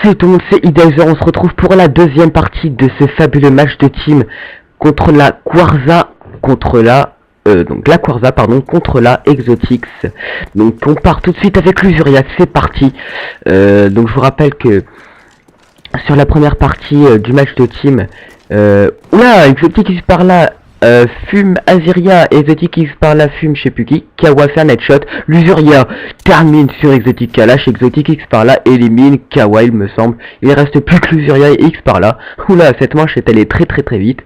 Salut tout le monde, c'est Idazer, on se retrouve pour la deuxième partie de ce fabuleux match de team contre la Quarza, contre la Exotix. Donc on part tout de suite avec l'Usuria, c'est parti. Donc je vous rappelle que sur la première partie du match de team, oula, Exotix par là, fume Aziria, Exotix par là fume je sais plus qui, Kawa fait un headshot, l'Usuria termine sur Exotix Kalash, Exotix par là élimine Kawa il me semble, il reste plus que l'Usuria et X par là. Oula, cette manche est allée très vite.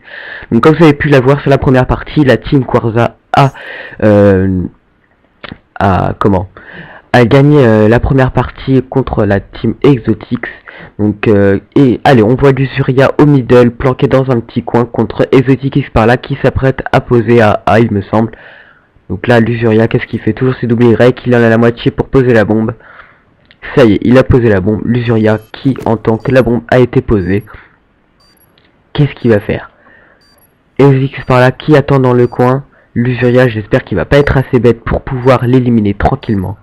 Donc comme vous avez pu la voir sur la première partie, la team Quarza a gagné la première partie contre la team Exotix. Donc et allez, on voit l'Usuria au middle planqué dans un petit coin contre Exotix par là qui s'apprête à poser à A il me semble. Donc là l'Usuria qu'est-ce qu'il fait? Toujours ses double Y, il en a la moitié pour poser la bombe. Ça y est, il a posé la bombe. L'Usuria qui entend que la bombe a été posée. Qu'est-ce qu'il va faire? Exotix par là qui attend dans le coin. L'Usuria, j'espère qu'il va pas être assez bête pour pouvoir l'éliminer tranquillement.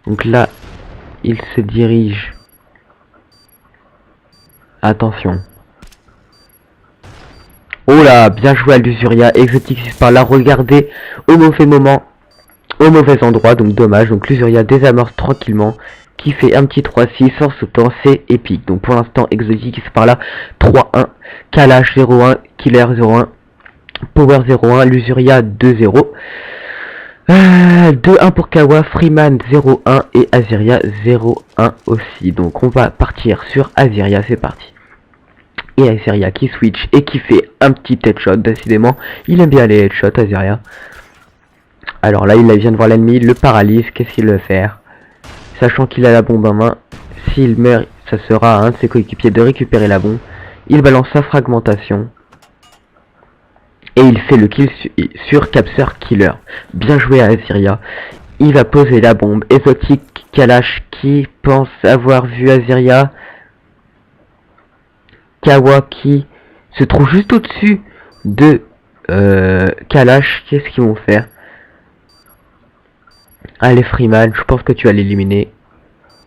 Donc là, il se dirige. Attention. Oh là, bien joué à l'Usuria. Exotix par là, regardez au mauvais moment, au mauvais endroit, donc dommage. Donc l'Usuria désamorce tranquillement, qui fait un petit 3-6 en sautant, c'est épique. Donc pour l'instant, Exotix par là, 3-1, Kalash 0-1, Killer 0-1, Power 0-1, l'Usuria 2-0. 2-1 pour Kawa, Freeman 0-1 et Aziria 0-1 aussi. Donc on va partir sur Aziria, c'est parti. Et Aziria qui switch et qui fait un petit headshot, décidément. Il aime bien les headshots, Aziria. Alors là, il vient de voir l'ennemi, il le paralyse, qu'est-ce qu'il veut faire? Sachant qu'il a la bombe en main, s'il meurt, ça sera à un de ses coéquipiers de récupérer la bombe. Il balance sa fragmentation. Et il fait le kill sur Capture Killer. Bien joué à Aziria. Il va poser la bombe. Exotix Kalash qui pense avoir vu Aziria. Kawa qui se trouve juste au-dessus de Kalash. Qu'est-ce qu'ils vont faire? Allez Freeman, je pense que tu vas l'éliminer.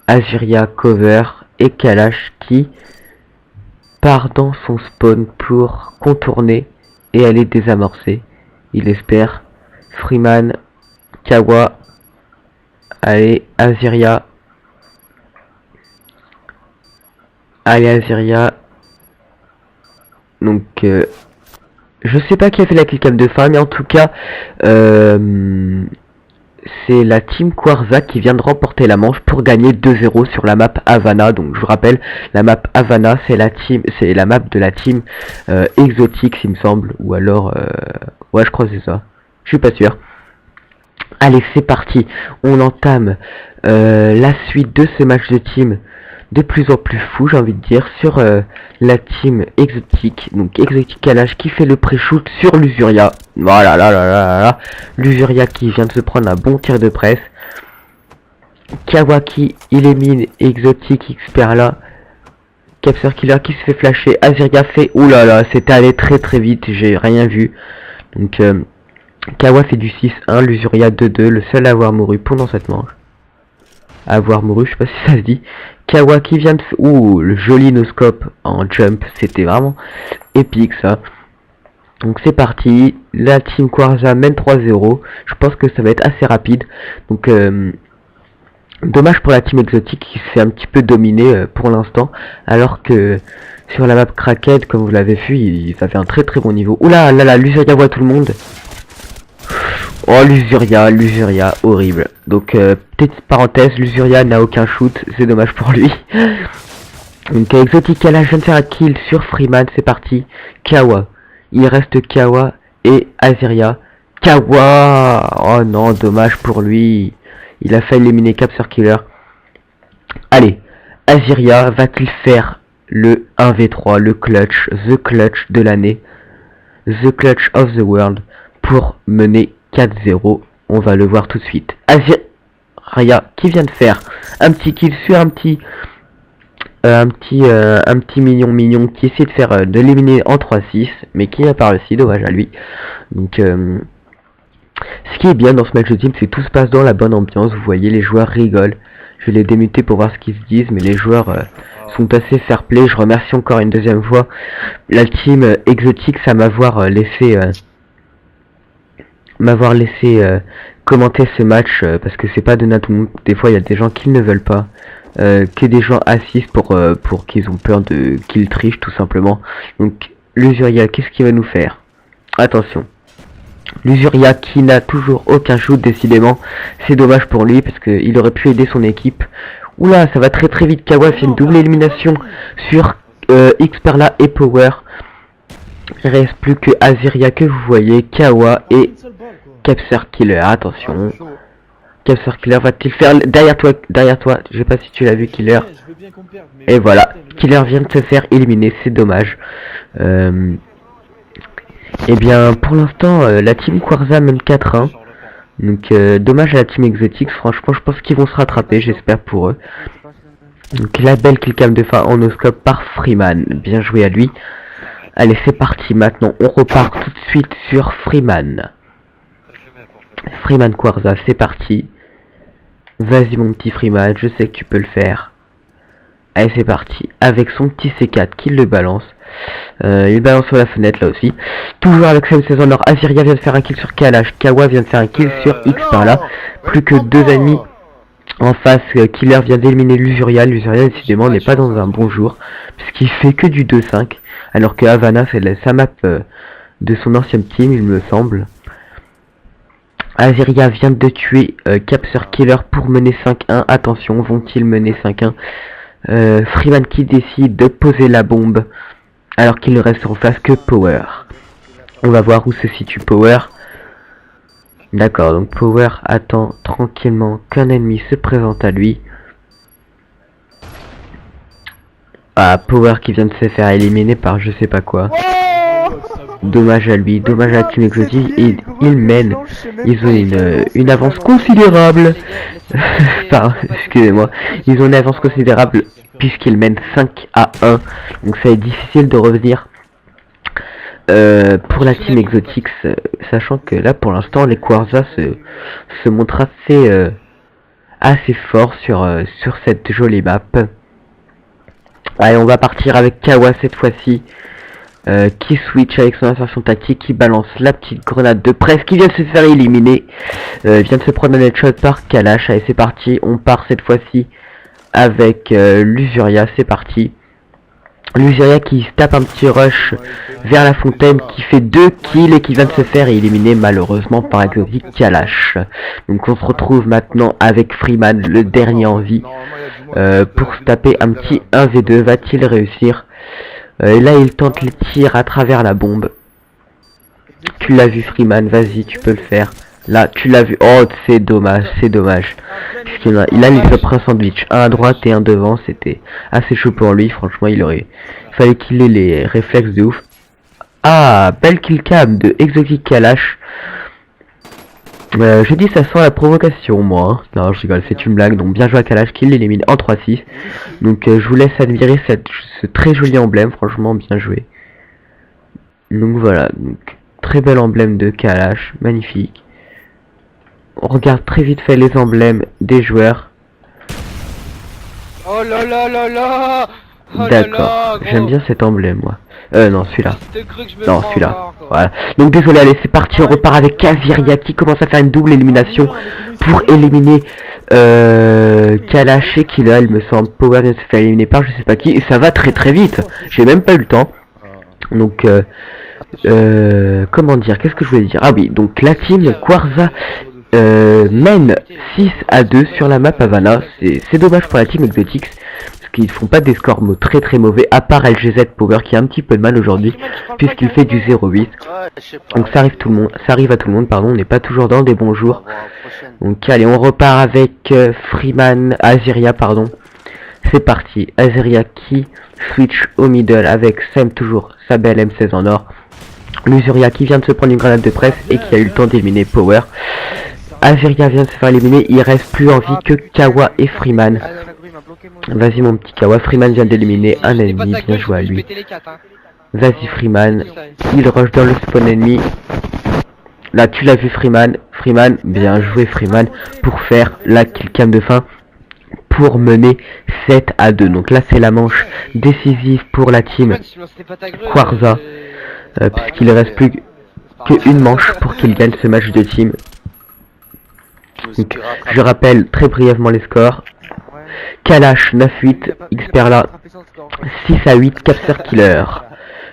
Aziria cover et Kalash qui part dans son spawn pour contourner et aller désamorcer. Il espère. Freeman, Kawa, allez Aziria. Allez Aziria. Donc je sais pas qui a fait la killcam de fin, mais en tout cas c'est la team Quarza qui vient de remporter la manche pour gagner 2-0 sur la map Havana. Donc je vous rappelle, la map Havana c'est la map de la team Exotix il me semble, ou alors ouais je crois que c'est ça, je suis pas sûr. Allez c'est parti, on entame la suite de ce match de team de plus en plus fou, j'ai envie de dire, sur la team Exotix. Donc Exotix Kalash qui fait le pré-shoot sur l'Usuria. Voilà, là. L'Usuria qui vient de se prendre un bon tir de presse. Kawa qui élimine Exotix XP là. Capture Killer qui se fait flasher. Aziria fait... Oulala, c'était allé très vite, j'ai rien vu. Donc Kawa fait du 6-1, l'Usuria 2-2, le seul à avoir mouru pendant cette manche. Avoir mouru, je sais pas si ça se dit. Kawa qui vient de... Ouh, le joli no-scope en jump, c'était vraiment épique ça. Donc c'est parti, la team Quarza mène 3-0, je pense que ça va être assez rapide. Donc dommage pour la team Exotix qui se fait un petit peu dominer pour l'instant. Alors que sur la map Crackhead, comme vous l'avez vu, ça fait un très bon niveau. Oula, là, l'Usuria voit tout le monde. Oh l'Usuria, horrible. Donc petite parenthèse, l'Usuria n'a aucun shoot, c'est dommage pour lui. Donc Exotix Kalash vient de faire un kill sur Freeman, c'est parti. Kawa, il reste Kawa et Aziria. Kawa, oh non, dommage pour lui. Il a failli éliminer Capture Killer. Allez, Aziria va-t-il faire le 1v3, le clutch, the clutch de l'année, the clutch of the world, pour mener 4-0, on va le voir tout de suite. Aziria qui vient de faire un petit kill sur un petit mignon qui essaie de faire de l'éliminer en 3-6, mais qui n'a pas réussi, dommage à lui. Donc ce qui est bien dans ce match de team, c'est que tout se passe dans la bonne ambiance, vous voyez les joueurs rigolent, Je vais les démuter pour voir ce qu'ils se disent, mais les joueurs sont assez fair play. Je remercie encore une deuxième fois la team Exotix à m'avoir laissé commenter ce match parce que c'est pas donné à tout le monde. Des fois il y a des gens qui ne veulent pas que des gens assistent pour qu'ils ont peur qu'ils trichent tout simplement. Donc l'Usuria, qu'est-ce qu'il va nous faire? Attention, l'Usuria qui n'a toujours aucun shoot, décidément c'est dommage pour lui parce qu'il aurait pu aider son équipe. Oula, ça va très très vite. Kawa fait une double élimination sur Xperla et Power. Il reste plus que Aziria que vous voyez, Kawa et Capser Killer. Attention, Capser Killer va-t-il faire derrière toi, je sais pas si tu l'as vu Killer. Et voilà, Killer vient de se faire éliminer, c'est dommage. Et bien pour l'instant la team Quarza mène 4-1. Donc dommage à la team Exotix, franchement je pense qu'ils vont se rattraper, j'espère pour eux. Donc la belle killcam de fin en no-scope par Freeman, bien joué à lui. Allez c'est parti, maintenant on repart tout de suite sur Freeman. Freeman Quarza, c'est parti. Vas-y mon petit Freeman, je sais que tu peux le faire. Allez c'est parti, avec son petit C4 qui le balance. Il balance sur la fenêtre là aussi. Toujours avec Sam saison nord. Aziria vient de faire un kill sur Kalash. Kawa vient de faire un kill sur X par là. Plus que deux ennemis en face. Killer vient d'éliminer l'Usuria. L'Usuria décidément n'est pas dans un bon jour, puisqu'il fait que du 2-5. Alors que Havana c'est sa map de son ancienne team il me semble. Aziria vient de tuer Capser Killer pour mener 5-1. Attention, vont-ils mener 5-1? Freeman qui décide de poser la bombe. Alors qu'il ne reste en face que Power. On va voir où se situe Power. D'accord, donc Power attend tranquillement qu'un ennemi se présente à lui. Ah, Power qui vient de se faire éliminer par je sais pas quoi. Dommage à lui, dommage à Team Exotic. Et ils mènent. Ils ont une avance considérable. Pardon, excusez-moi. Ils ont une avance considérable puisqu'ils mènent 5-1. Donc ça est difficile de revenir pour la team Exotix, sachant que là pour l'instant les Quarza se montrent assez forts sur cette jolie map. Allez, on va partir avec Kawa cette fois-ci, qui switch avec son insertion tactique, qui balance la petite grenade de presse, qui vient de se faire éliminer, vient de se prendre un headshot par Kalash. Allez c'est parti, on part cette fois-ci avec l'Usuria, c'est parti. L'Usuria qui se tape un petit rush vers la fontaine, qui fait 2 kills et qui vient de se faire éliminer malheureusement par Exotic Kalash. Donc on se retrouve maintenant avec Freeman, le dernier en vie, pour se taper un petit 1v2. Va-t-il réussir? Et là il tente les tirs à travers la bombe. Tu l'as vu Freeman, vas-y tu peux le faire. Là tu l'as vu, oh c'est dommage, c'est dommage. Il a pris un sandwich, un à droite et un devant, c'était assez chaud pour lui, franchement il fallait qu'il ait les réflexes de ouf. Ah, belle killcam de Exotic Kalash. J'ai dit ça sent la provocation moi, hein. Non je rigole, c'est une blague, donc bien joué à Kalash qui l'élimine en 3-6. Donc je vous laisse admirer ce très joli emblème, franchement bien joué. Donc voilà, donc, très bel emblème de Kalash, magnifique. On regarde très vite fait les emblèmes des joueurs. Oh là là là là. D'accord, j'aime bien cet emblème moi. Non celui-là. Non celui-là. Voilà. Voilà. Donc désolé, allez c'est parti, on repart avec Aziria qui commence à faire une double élimination pour éliminer Kalash et Killer, il me semble. Power vient de se faire éliminer par je sais pas qui. Et ça va très très vite. J'ai même pas eu le temps. Donc comment dire, qu'est-ce que je voulais dire? Ah oui, donc la team Quarza mène 6-2 sur la map Havana. C'est dommage pour la team Exotix parce qu'ils font pas des scores très très mauvais, à part LGZ Power qui a un petit peu de mal aujourd'hui puisqu'il fait du 0-8. Donc ça arrive à tout le monde, pardon, on n'est pas toujours dans des bons jours. Donc allez, on repart avec Freeman, Aziria pardon. C'est parti, Aziria qui switch au middle avec Sam toujours sa belle M16 en or. L'Usuria qui vient de se prendre une grenade de presse et qui a eu le temps d'éliminer Power. Aziria vient de se faire éliminer, il reste plus en vie que Kawa et Freeman. Vas-y mon petit Kawa, Freeman vient d'éliminer un ennemi, bien joué à lui. Vas-y Freeman, il rush dans le spawn ennemi. Là tu l'as vu Freeman, bien joué Freeman pour faire la killcam de fin pour mener 7-2. Donc là c'est la manche décisive pour la team Quarza, puisqu'il ne reste plus qu'une manche pour qu'il gagne ce match de team. Donc, je rappelle très brièvement les scores. Kalash 9-8, Xperla 6-8, Capser Killer.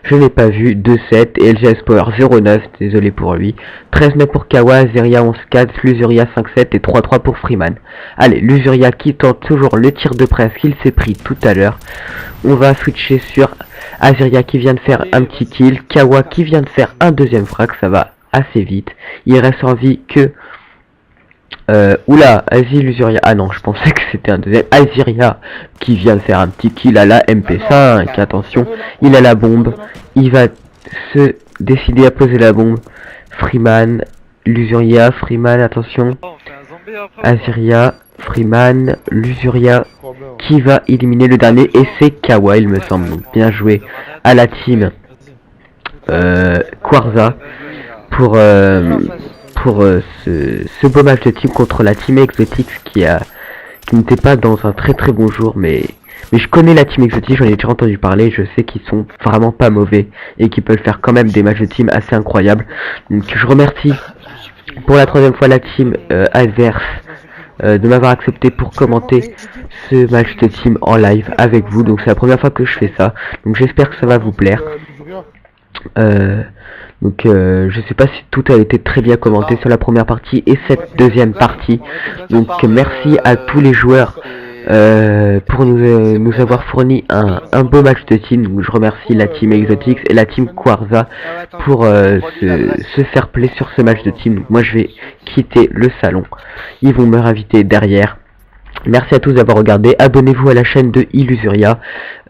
Je n'ai pas vu 2-7 et LGS Power 0-9, désolé pour lui. 13-9 pour Kawa, Azeria 11-4, Luzuria 5-7 et 3-3 pour Freeman. Allez, Luzuria qui tente toujours le tir de presse qu'il s'est pris tout à l'heure. On va switcher sur Azeria qui vient de faire un petit kill, Kawa qui vient de faire un deuxième frag, ça va assez vite. Il reste en vie que... oula, Luzuria, ah non, je pensais que c'était un deuxième. Azeria qui vient de faire un petit kill à la MP5, attention, il a la bombe, il va se décider à poser la bombe. Freeman, Luzuria, Freeman, attention, Azeria, Freeman, Luzuria, qui va éliminer le dernier, et c'est Kawa il me semble, donc bien joué à la team Quarza pour ce beau match de team contre la team Exotics qui n'était pas dans un très bon jour, mais je connais la team Exotics, j'en ai déjà entendu parler, je sais qu'ils sont vraiment pas mauvais et qu'ils peuvent faire quand même des matchs de team assez incroyables. Donc je remercie pour la troisième fois la team adverse de m'avoir accepté pour commenter ce match de team en live avec vous. Donc c'est la première fois que je fais ça, donc j'espère que ça va vous plaire. Donc je sais pas si tout a été très bien commenté sur la première partie et cette deuxième partie. Donc merci à tous les joueurs pour nous avoir fourni un beau match de team. Donc je remercie la team Exotics et la team Quarza pour se faire play sur ce match de team. Donc moi je vais quitter le salon, ils vont me réinviter derrière. Merci à tous d'avoir regardé, abonnez-vous à la chaîne de Illusuria,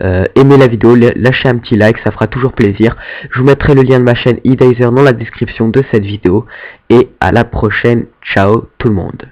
aimez la vidéo, lâchez un petit like, ça fera toujours plaisir. Je vous mettrai le lien de ma chaîne eDazer dans la description de cette vidéo, et à la prochaine, ciao tout le monde.